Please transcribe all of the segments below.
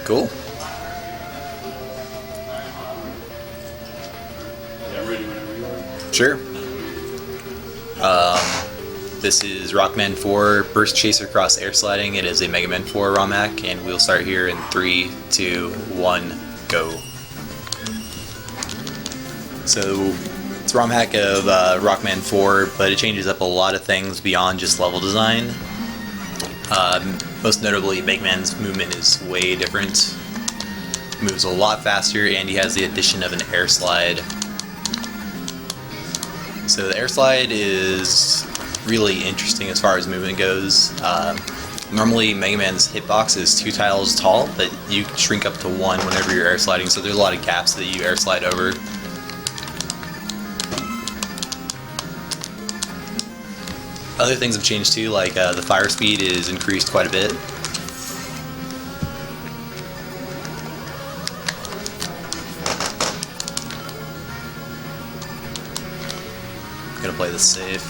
Cool. Yeah, I'm ready whenever you are. Sure. This is Rockman 4 Burst Chaser Cross Air Sliding. It is a Mega Man 4 ROM hack, and we'll start here in 3, 2, 1, go. So, it's a ROM hack of Rockman 4, but it changes up a lot of things beyond just level design. Most notably, Mega Man's movement is way different. Moves a lot faster, and he has the addition of an air slide. So the air slide is really interesting as far as movement goes. Normally Mega Man's hitbox is 2 tiles tall, but you shrink up to 1 whenever you're air sliding, so there's a lot of gaps that you air slide over. Other things have changed too, like the fire speed is increased quite a bit. I'm gonna play this safe.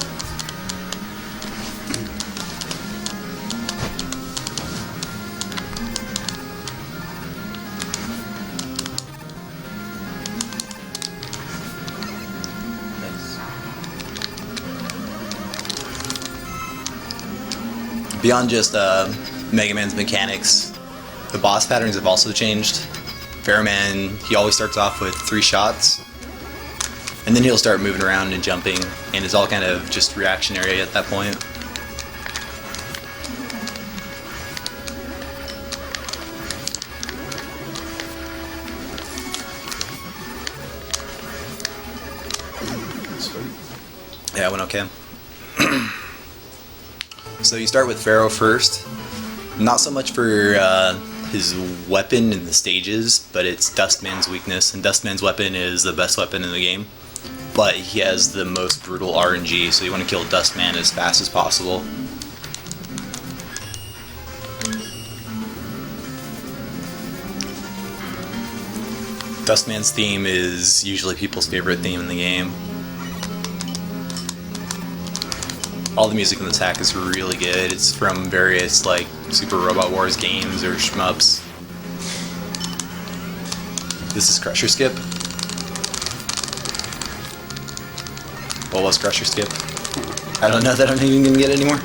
Beyond just Mega Man's mechanics, the boss patterns have also changed. Pharaoh Man, he always starts off with 3 shots, and then he'll start moving around and jumping, and it's all kind of just reactionary at that point. Yeah, it went okay. So you start with Pharaoh first. Not so much for his weapon in the stages, but it's Dustman's weakness, and Dustman's weapon is the best weapon in the game. But he has the most brutal RNG, so you want to kill Dustman as fast as possible. Dustman's theme is usually people's favorite theme in the game. All the music in this hack is really good. It's from various like Super Robot Wars games or shmups. This is Crusher Skip. What was Crusher Skip? I don't know that I'm even gonna get it anymore.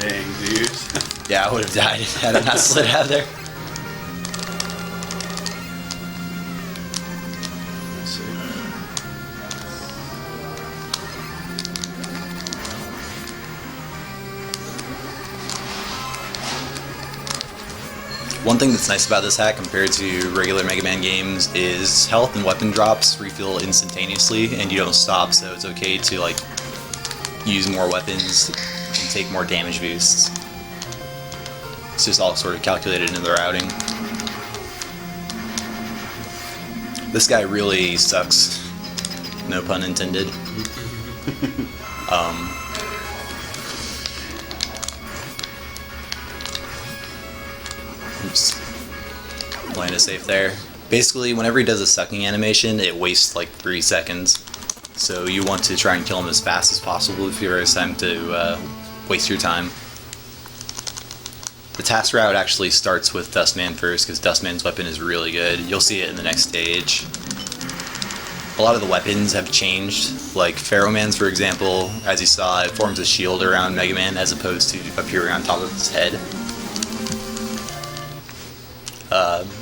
Dang, dude. Yeah, I would have died had I not slid out of there. One thing that's nice about this hack compared to regular Mega Man games is health and weapon drops refill instantaneously, and you don't stop, so it's okay to like use more weapons and take more damage boosts. It's just all sort of calculated into the routing. This guy really sucks. No pun intended. Oops. Playing it safe there. Basically, whenever he does a sucking animation, it wastes like 3 seconds. So you want to try and kill him as fast as possible if there is time to waste your time. The task route actually starts with Dustman first, because Dustman's weapon is really good. You'll see it in the next stage. A lot of the weapons have changed, like Pharaoh Man's, for example. As you saw, it forms a shield around Mega Man as opposed to appearing on top of his head.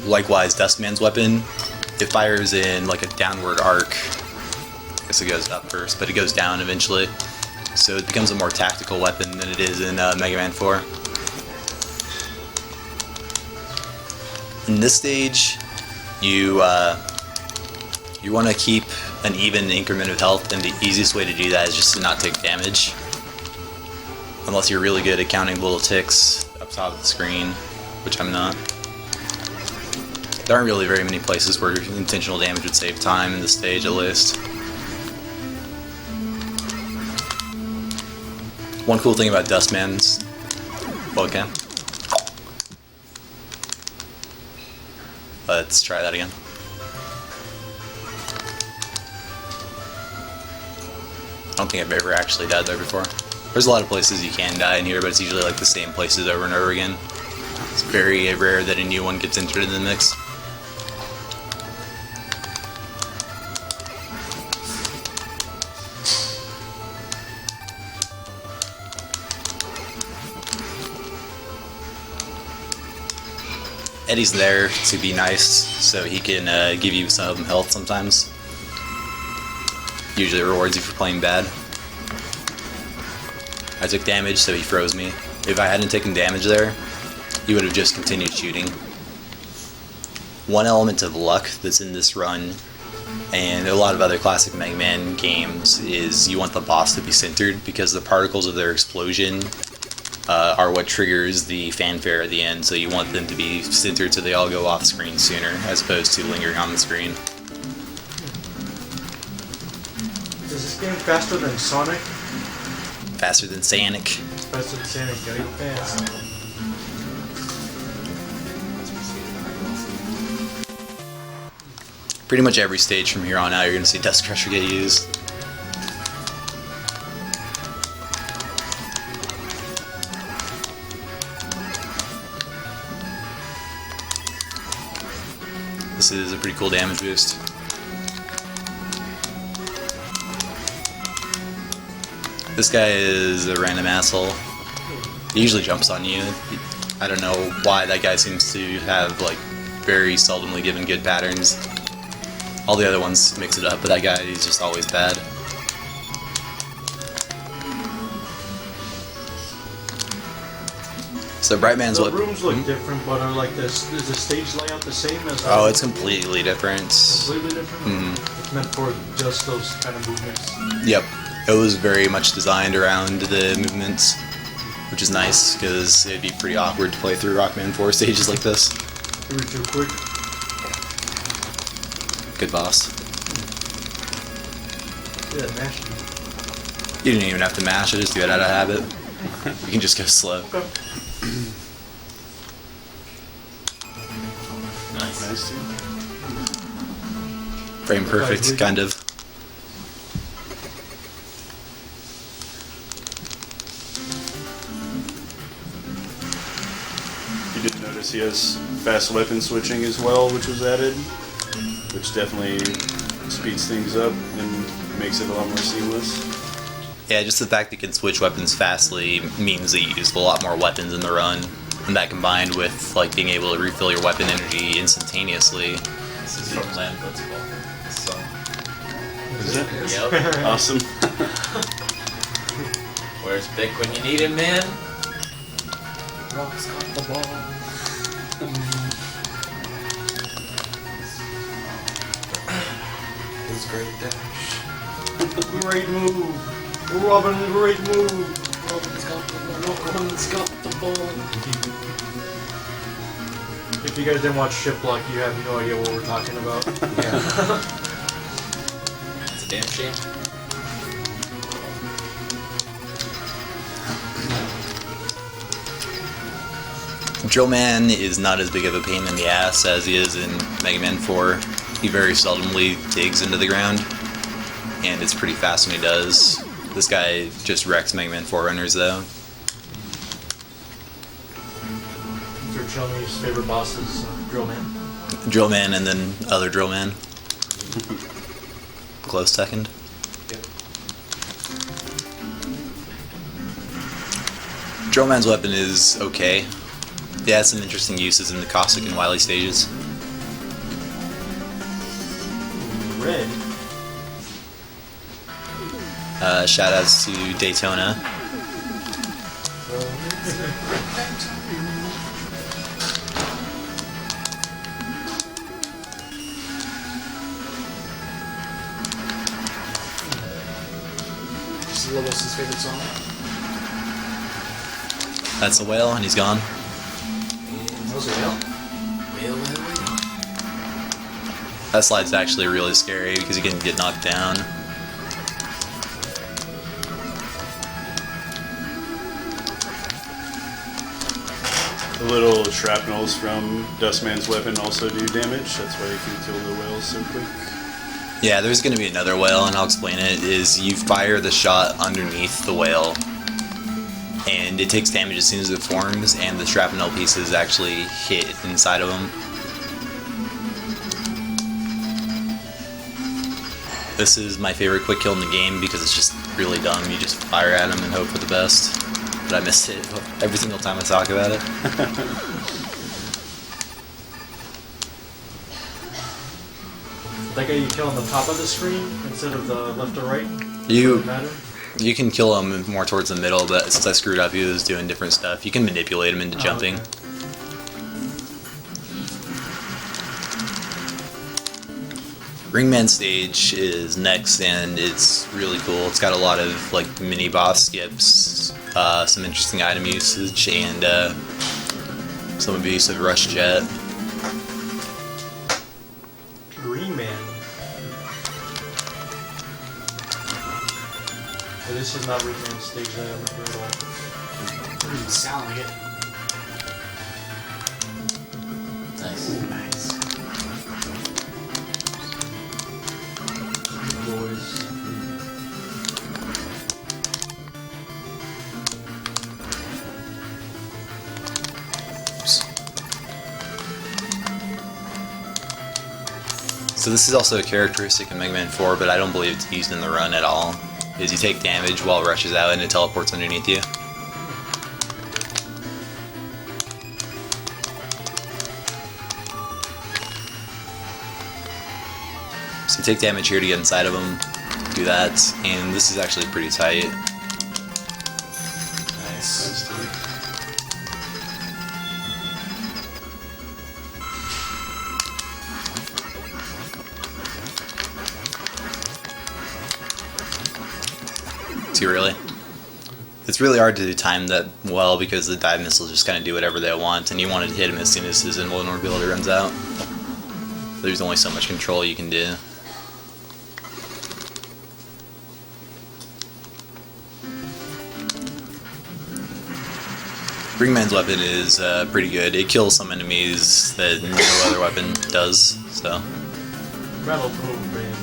Likewise, Dustman's weapon, it fires in like a downward arc. I guess it goes up first, but it goes down eventually. So it becomes a more tactical weapon than it is in Mega Man 4. In this stage, you want to keep an even increment of health, and the easiest way to do that is just to not take damage. Unless you're really good at counting little ticks up top of the screen, which I'm not. There aren't really very many places where intentional damage would save time in this stage, at least. One cool thing about Dustman's... Well, okay. Let's try that again. don't think I've ever actually died there before. There's a lot of places you can die in here, but it's usually like the same places over and over again. It's very rare that a new one gets entered in the mix. Eddie's there to be nice, so he can give you some health sometimes. Usually rewards you for playing bad. I took damage, so he froze me. If I hadn't taken damage there, he would have just continued shooting. One element of luck that's in this run, and a lot of other classic Mega Man games, is you want the boss to be centered, because the particles of their explosion are what triggers the fanfare at the end, so you want them to be centered so they all go off screen sooner, as opposed to lingering on the screen. Is this game faster than Sonic? Faster than Sonic. Faster than Sonic, gotta go fast. Pretty much every stage from here on out, you're going to see Dust Crusher get used. This is a pretty cool damage boost. This guy is a random asshole. He usually jumps on you. I don't know why that guy seems to have like very seldomly given good patterns. All the other ones mix it up, but that guy is just always bad. So Brightman's The what? rooms look different, but are like this. Is the stage layout the same as? Oh, it's completely different. completely different. It's meant for just those kind of movements. Yep, it was very much designed around the movements, which is nice because it'd be pretty awkward to play through Rockman 4 stages like this. They were too quick. Good boss. Yeah, mash. You didn't even have to mash it, just do it out of habit. You can just go slow. Okay. Nice, dude. Frame perfect, kind of. You did notice he has fast weapon switching as well, which was added, which definitely speeds things up and makes it a lot more seamless. Yeah, just the fact that you can switch weapons fastly means that you use a lot more weapons in the run. And that combined with like being able to refill your weapon energy instantaneously. This is from Land Principle. So, Is it? yep. Awesome. Where's Vic when you need him, man? Rock's got the ball. His great dash. Great move. Robin, great move. Robin's got the ball. Robin's got the ball. If you guys didn't watch Shiplock, you have no idea what we're talking about. Yeah. It's a damn shame. Drill Man is not as big of a pain in the ass as he is in Mega Man 4. He very seldomly digs into the ground, and it's pretty fast when he does. This guy just wrecks Mega Man 4 runners though. Your Chumy's favorite boss is Drill Man. Drill Man and then other Drill Man. Close second. Yep. Drill Man's weapon is okay. It has some interesting uses in the Cossack and Wily stages. Red. Shoutouts to Daytona. This is Lobos' favorite song. That's a whale, and he's gone. And those are Whale. Whale. That slide's actually really scary because you can get knocked down. The little shrapnels from Dustman's weapon also do damage. That's why you can kill the whales so quick. Yeah, there's going to be another whale, and I'll explain it. Is you fire the shot underneath the whale, and it takes damage as soon as it forms, and the shrapnel pieces actually hit inside of them. This is my favorite quick kill in the game because it's just really dumb. You just fire at them and hope for the best. But I missed it every single time I talk about it. That guy you kill on the top of the screen instead of the left or right? You Doesn't matter? you can kill him more towards the middle, but since I screwed up, he was doing different stuff. You can manipulate him into jumping. Okay. Ringman stage is next, and it's really cool. It's got a lot of like mini boss skips, some interesting item usage, and some abuse of Rush Jet. Green Man. But this is not Green Man stage that I remember at all. Doesn't even sound like it. Nice. Nice. Boys. So this is also a characteristic in Mega Man 4, but I don't believe it's used in the run at all. Is you take damage while it rushes out and it teleports underneath you. So you take damage here to get inside of them, do that, and this is actually pretty tight. Nice. See, really? It's really hard to time that well because the dive missiles just kind of do whatever they want, and you want to hit them as soon as his invulnerability runs out. There's only so much control you can do. Ringman's weapon is pretty good. It kills some enemies that no other weapon does, so. Rattle Toad Man.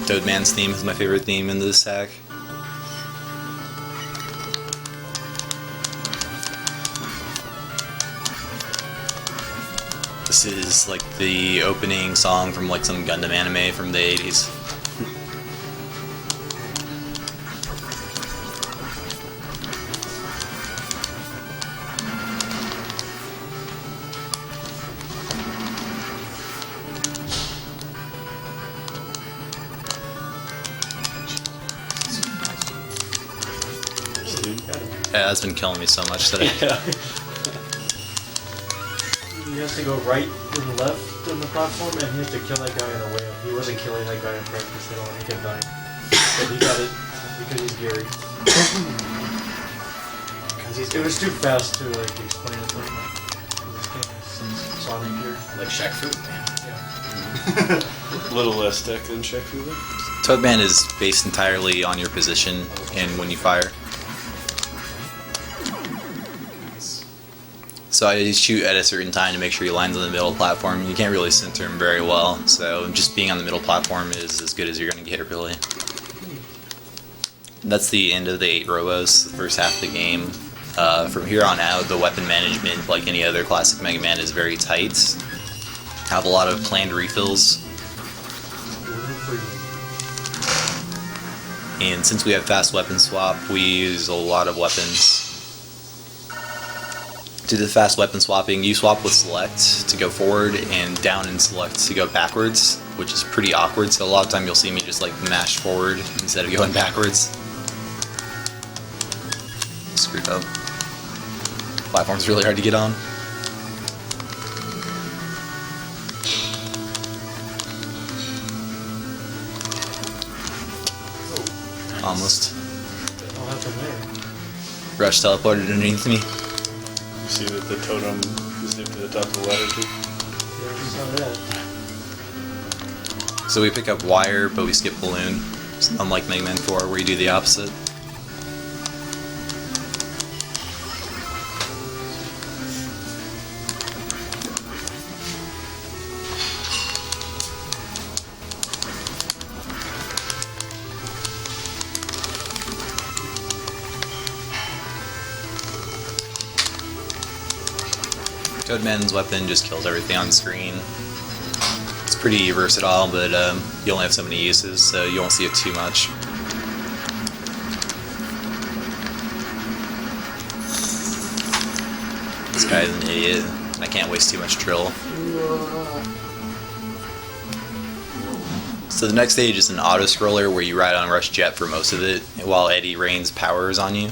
Toadman's theme is my favorite theme in this hack. This is like the opening song from like some Gundam anime from the 80s. Yeah, that's been killing me so much that I... He has to go right and left on the platform, and he has to kill that guy in a whale. He wasn't killing that guy in practice at all. He kept dying. But he got it because he's Gary. Because it was too fast to like explain it to him. This game has Sonic here. Like Shaq Fu? Yeah. A little less tech than Shaq Fu. Toadman is based entirely on your position and when you fire. So I shoot at a certain time to make sure he lands on the middle platform. You can't really center him very well, so just being on the middle platform is as good as you're going to get, really. That's the end of the 8 robos, the first half of the game. From here on out, the weapon management, like any other classic Mega Man, is very tight. Have a lot of planned refills. And since we have fast weapon swap, we use a lot of weapons. To do the fast weapon swapping, you swap with select to go forward and down and select to go backwards, which is pretty awkward, so a lot of time you'll see me just like mash forward instead of going backwards. Screwed up. Platform's really hard to get on. Almost. What happened there? Rush teleported underneath me. You see that the totem is zipped to the top of the ladder too? Yeah, I saw that. So we pick up wire, but we skip balloon. Unlike Mega Man 4, where you do the opposite. Toadman's weapon just kills everything on screen. It's pretty versatile, but you only have so many uses, so you won't see it too much. This guy's an idiot, and I can't waste too much drill. So the next stage is an auto-scroller where you ride on Rush Jet for most of it, while Eddie Rain's power is on you.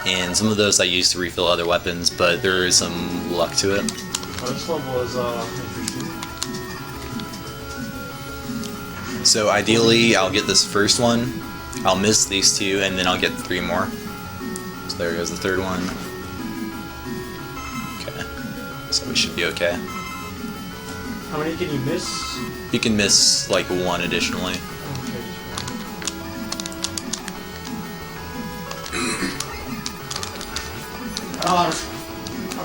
And some of those I use to refill other weapons, but there is some luck to it. This level is interesting. So ideally, I'll get this first one, I'll miss these two, and then I'll get 3 more. So there goes the third one. Okay, so we should be okay. How many can you miss? You can miss like 1 additionally. Okay.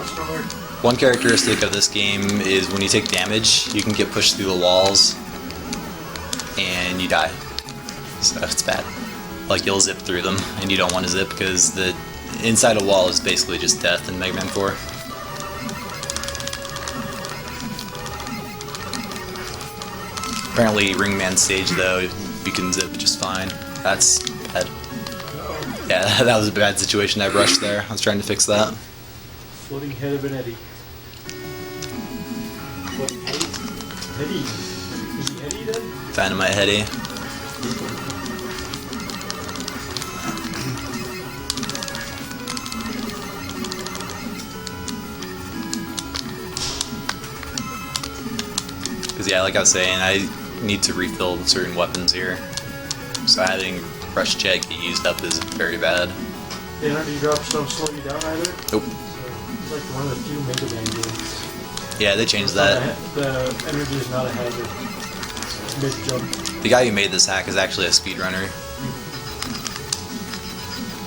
Stronger. One characteristic of this game is when you take damage, you can get pushed through the walls and you die. So it's bad. Like you'll zip through them and you don't want to zip because the inside a wall is basically just death in Mega Man 4. Apparently Ringman stage though, you can zip just fine. That's bad. Yeah, that was a bad situation. I rushed there. I was trying to fix that. Floating head of an Eddie. Floating Eddie? Eddie. Is he Eddie then? Dynamite Heady. Because yeah, like I was saying, I need to refill certain weapons here. So having Rush Jet get used up is very bad. The energy drops don't slow you down either? Nope. So it's like one of the few Mega Man games. Yeah, they changed It's not that. the energy is not a hazard. Mid-jump. The guy who made this hack is actually a speedrunner.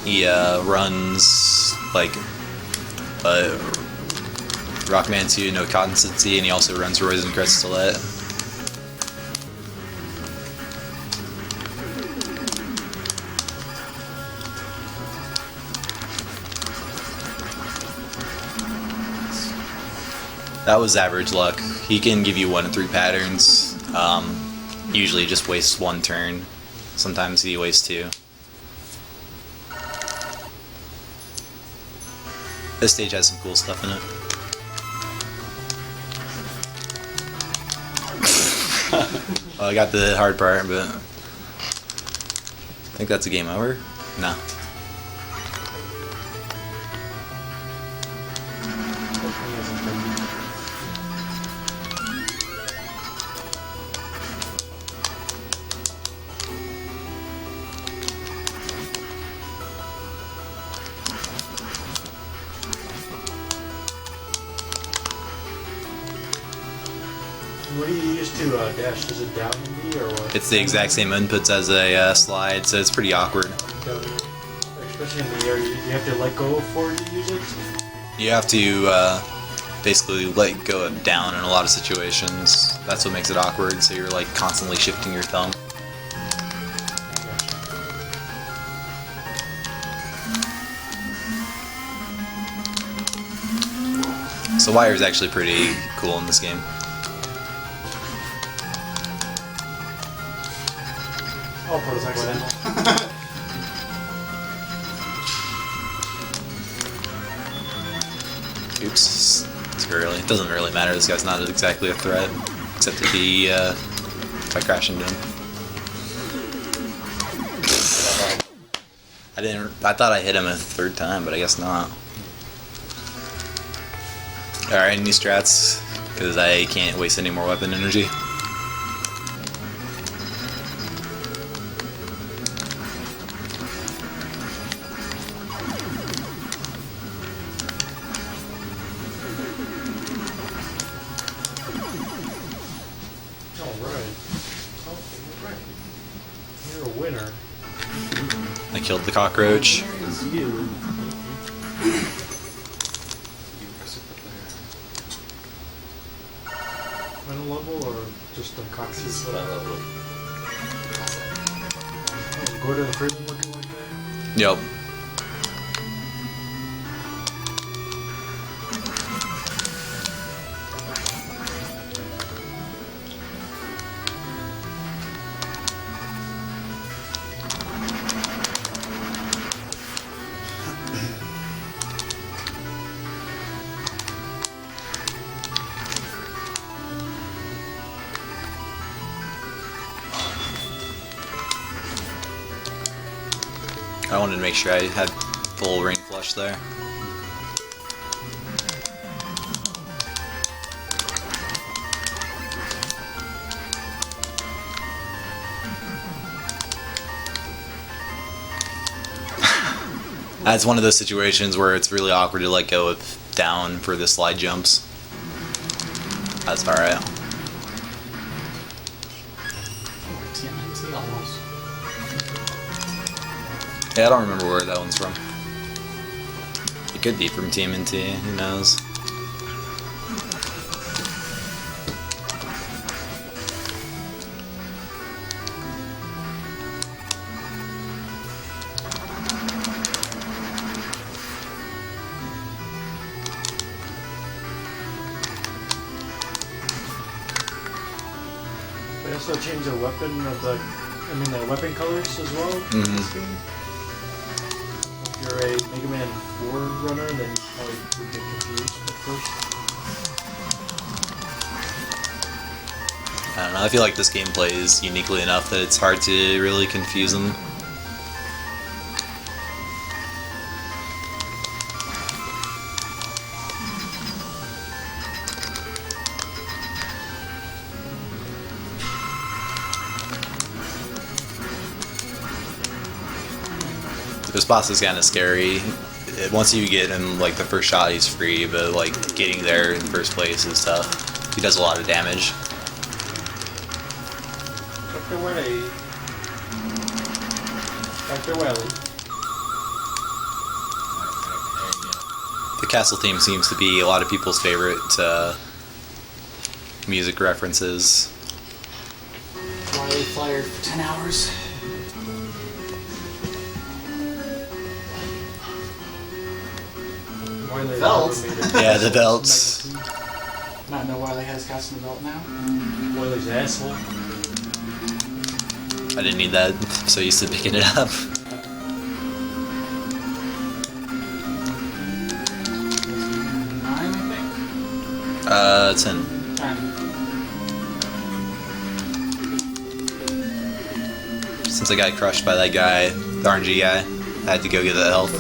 He runs like Rockman 2, No Constancy, and he also runs Rosencrest. That was average luck. He can give you 1 in 3 patterns. Usually just wastes 1 turn. Sometimes he wastes 2. This stage has some cool stuff in it. Well, I got the hard part, but I think that's a game over. No. What do you use to dash? Is it down and B or what? It's the exact same inputs as a slide, so it's pretty awkward. Down, especially in the area, you have to let go for it to use it? You have to basically let go of down in a lot of situations. That's what makes it awkward, so you're like constantly shifting your thumb. So wire is actually pretty cool in this game. I'll put it accidental. Oops, it's early. It doesn't really matter. This guy's not exactly a threat, except if he if I crash into him. I thought I hit him a 3rd time, but I guess not. Alright, new strats, because I can't waste any more weapon energy. You're a winner. I killed the cockroach. It's you. Final level or just the coxes? level. Go to the prison looking like that? Yep. I wanted to make sure I had full ring flush there. That's one of those situations where it's really awkward to let go of down for the slide jumps. That's alright. TNT almost. Yeah, I don't remember where that one's from. It could be from TMNT, who knows? They also changed the weapon of the weapon colors as well in this game. If you're a Mega Man 4 runner, then you probably would get confused at first. I don't know, I feel like this game plays uniquely enough that it's hard to really confuse them. This boss is kind of scary. Once you get him, like, the first shot, he's free, but, like, getting there in first place is tough. He does a lot of damage. Dr. Wily. Dr. Wily. The castle theme seems to be a lot of people's favorite music references. Wily flyer for 10 hours. Wily Belts? Yeah, the belts. Not know Wily has custom belt now. Wily's asshole. I didn't need that, so used to picking it up. Nine, I 10. think. 10. Since I got crushed by that guy, the RNG guy, I had to go get the health.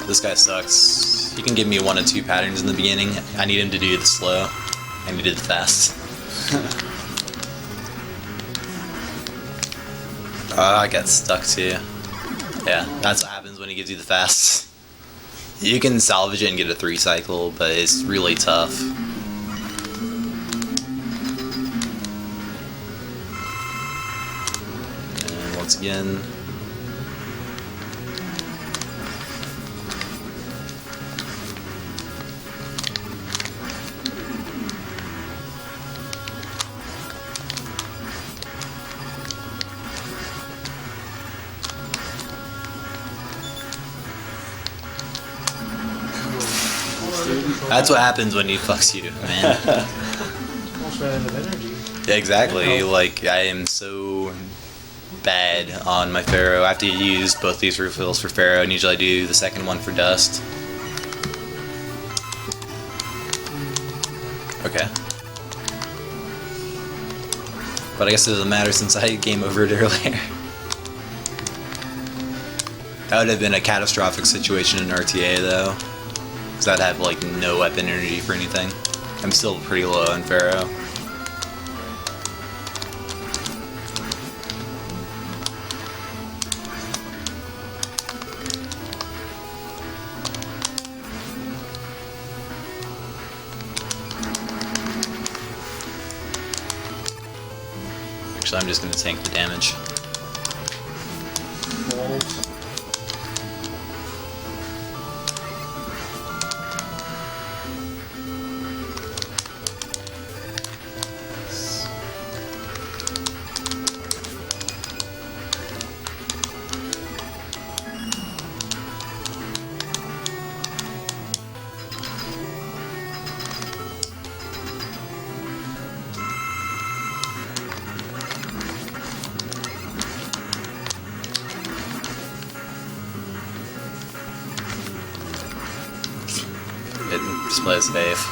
This guy sucks. He can give me 1 of 2 patterns in the beginning. I need him to do the slow, and he did the fast. I got stuck too. Yeah, that's what happens when he gives you the fast. You can salvage it and get a 3 cycle, but it's really tough. And once again, that's what happens when he fucks you, man. Almost ran out of energy. Yeah, exactly. Like, I am so bad on my Pharaoh. I have to use both these refills for Pharaoh, and usually I do the second one for Dust. Okay. But I guess it doesn't matter since I game over it earlier. That would have been a catastrophic situation in RTA though. Because I'd have like no weapon energy for anything. I'm still pretty low on Pharaoh. Actually, I'm just going to tank the damage. Balls. Just play it safe.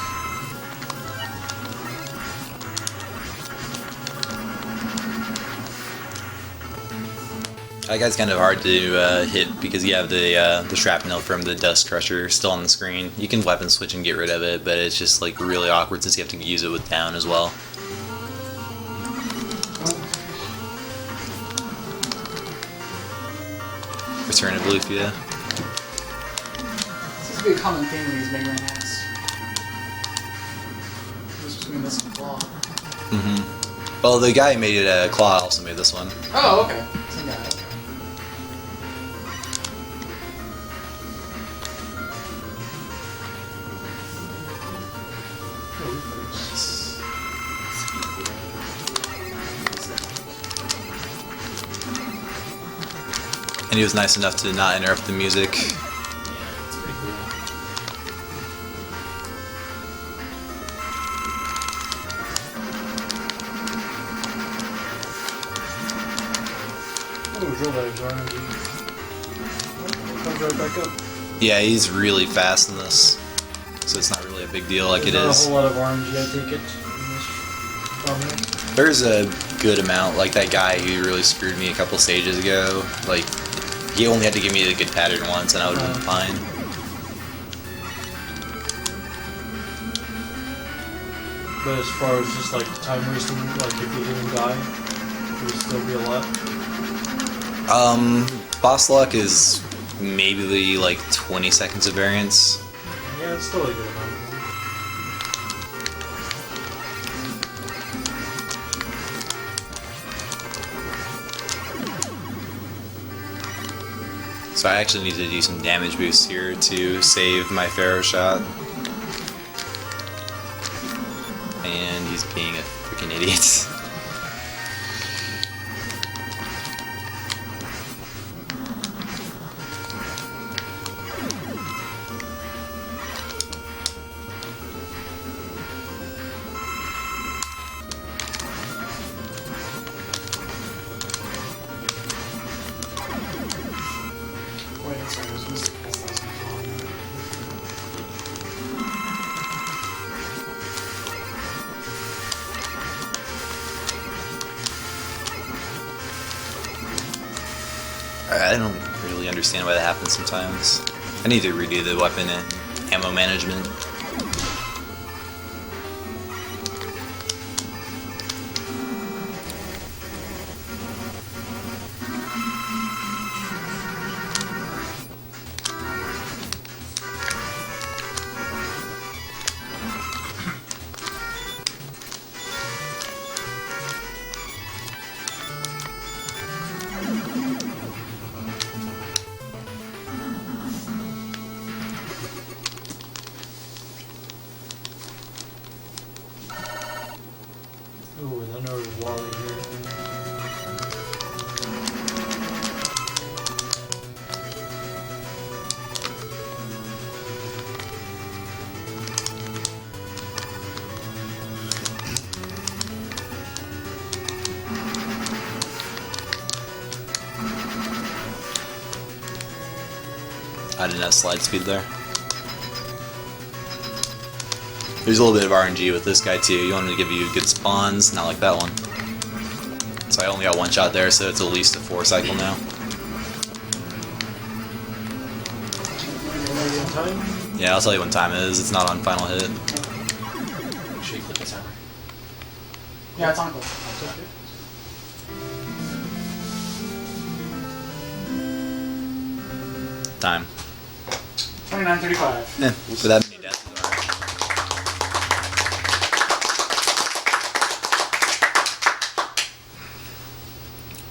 That guy's kind of hard to hit because you have the shrapnel from the Dust Crusher still on the screen. You can weapon switch and get rid of it, but it's just like really awkward since you have to use it with down as well. Return of Lufia. Seems to be a common theme with these Mega Man hats. Just between this and Claw. Mm-hmm. Well, the guy who made it, Claw, also made this one. Oh, okay. Same guy. And he was nice enough to not interrupt the music. Yeah, it's pretty cool. Oh, drill dives are RNG. Comes right back up. Yeah, he's really fast in this, so it's not really a big deal like There's it not is. a whole lot of RNG, I take it, in this from here. There's a good amount, like that guy who really screwed me a couple stages ago. Like, he only had to give me the good pattern once and I would have been fine. But as far as just like time wasting, like if you didn't die, it would still be a lot. Boss luck is maybe like 20 seconds of variance. Yeah, it's still a good amount. So I actually need to do some damage boosts here to save my Pharaoh shot. And he's being a freaking idiot. Wait, I'm sorry, there's music. That's not some Claw. I don't really understand why that happens sometimes. I need to redo the weapon and ammo management. Ooh, and another Wily here. I didn't have slide speed there. There's a little bit of RNG with this guy too. You want him to give you good spawns, not like that one. So I only got one shot there, so it's at least a 4 cycle now. Already in time? Yeah, I'll tell you when time is. It's not on final hit. Make sure you click the timer. Yeah, it's on Claw. Time. 29:35. Yeah, for that many deaths. it's alright.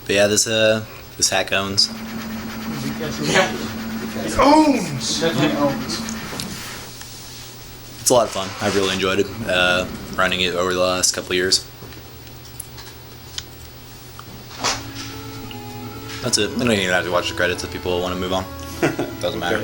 But yeah, this hack owns. Yeah. It owns! Definitely owns. It's a lot of fun. I've really enjoyed it, running it over the last couple of years. That's it. I don't even have to watch the credits if people want to move on. Doesn't matter. Okay.